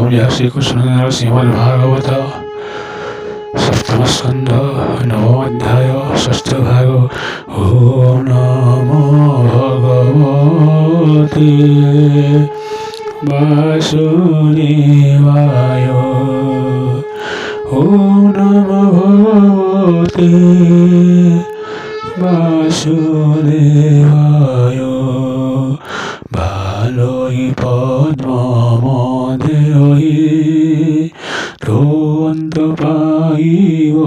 ओम जय श्री कृष्ण श्रीमद्भागवत सप्तमस्कंध नवोऽध्याय षष्ठ भाग। ओम नमो भगवते वासुदेवाय। ओम नमो भगवते वासुदेवाय। ভালোই পদ্মমদেরহি তোন্ত পাইব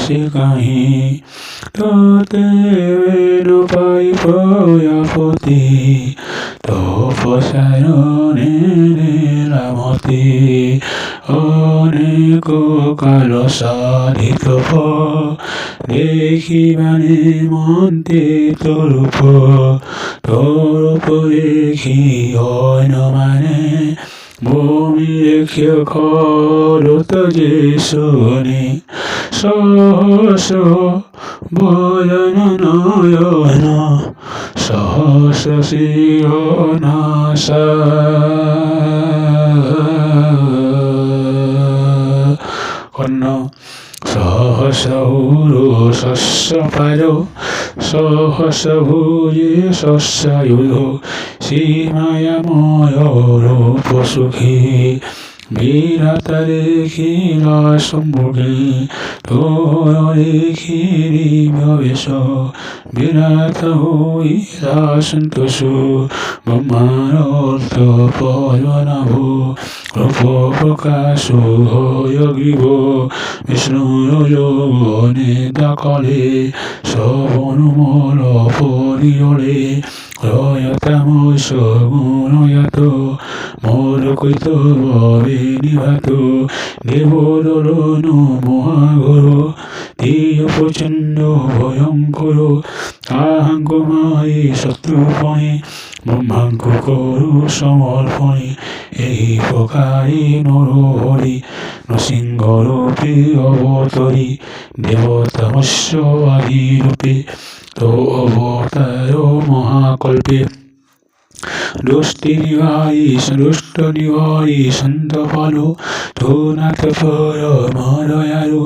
সে কাহি তোতে বেনু পাই প্রয়াপতি তপসায়নে রামতি অনেক কাল সাধিত দেখিবানে মন্তে তরূপ তরূপ দেখি হয় ন মানে ভূমি রেখে খরত যে শোনে সহস বয়ন নয়ন সহস শিরনাশা কর্ণ সহসৌরো শস্যপাদ সহসভুজে শস্যয়ুধ সীমায়াময় রূপ সুখী বিরাট দেখি সম্মুখে তোর দেখি দিব্যবেশ বিরাট হইয়া সন্তোষু ব্রহ্মানর্থ পদ্মনাভু রূপ প্রকাশু হয় গ্রীব বিষ্ণুর যৌবনে দাকলে সবনুমল পরিয়লে রয়তামস গুণয়াত মোর কৈতবে নিভাত দেবদলনু মহাঘোর দেয় প্রচণ্ড ভয়ঙ্কর আহাঙ্গমায়ে শত্রুপণে ব্রহ্মাঙ্ক করু সমর্পণে এই প্রকারে নরহরি নৃসিংহরূপে অবতরি দেবতামস্য আদিরূপে তো অবতার মহাকল্পে দুষ্ট নিবারী সন্তপালো তো নাথ পরমদয়ালু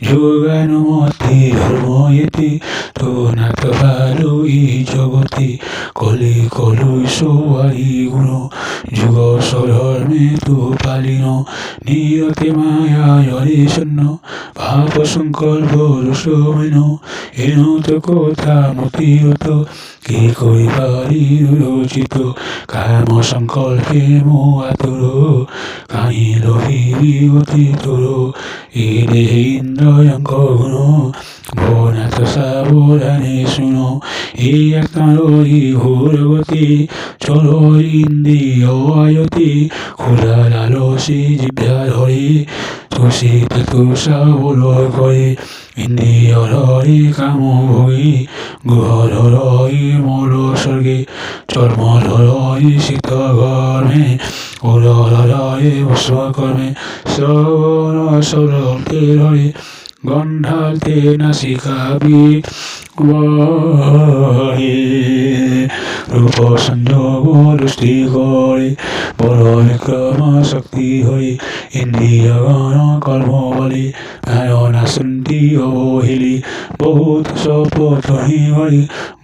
যোগানুমতি ধর্ময়েতি তো নাথ ভালো এই জগতে কলি কলুষারি গুণ যুগ স্বধর্মে তো পালিন নিয়তে মায়া হরে শূন্য পাপ সংকল্প রসমেন এন তো কথা মতিরত কে করিবারি রচিত কাম সংকল্পে মোয়াতুর কাহি লোভি গতি তোর এ দেহে ইন্দ্রয়ঙ্ক গুণ ভোনাথ সাবধানে শুনো এই আত্মারই ঘোর গতি চলো ইন্দ্রিয় আয়তি খোলা লালসী জিভ্যা ধরে তুষিত তুষা বলয় করে ইন্দ্রিয় ধরে কাম ভোগী গুহ ধরই মল স্বর্গে চর্ম ধরই শীত গর্মে উদর ধরই ভস্মকর্মে শ্রবণ সরতে ধরে গন্ধাতে নাসিকাবি রূপ সংযোগ দৃষ্টি করে বড় বিক্রম শক্তি হয়ে ইন্দ্রিয় গণ কর্ম বলে নায়না শুন্তি অবহিলি বহুত শপথ হরি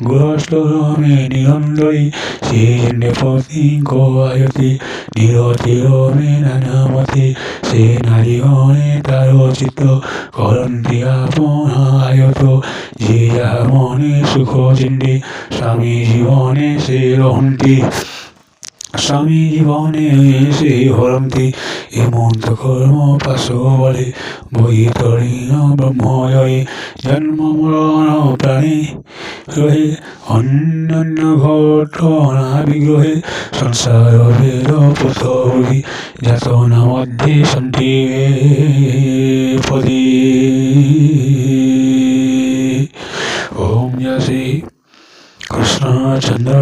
গৃহস্থরমে নিরন্তরী শ্রীজন্যে পত্নী গোয়ায়তি নিরতিরমে নানামতি সে নারীগণে তার চিত্ত করন্তি আপনায়ত যে যাহা মনে সুখ চিন্তি স্বামী জীবনে সে রহন্তি স্বামী জীবনে সে হরন্তি হেমন্ত কর্ম পাশ বলে বৈতরীণ ব্রহ্ময়য়ে জন্ম মরণ প্রাণী রহে অন্যান্য ঘটনা বিগ্রহে সংসার বেদ পুত্রী যাতনা মধ্যে সন্তি পদী। ওম জয় শ্রী কৃষ্ণ চন্দ্র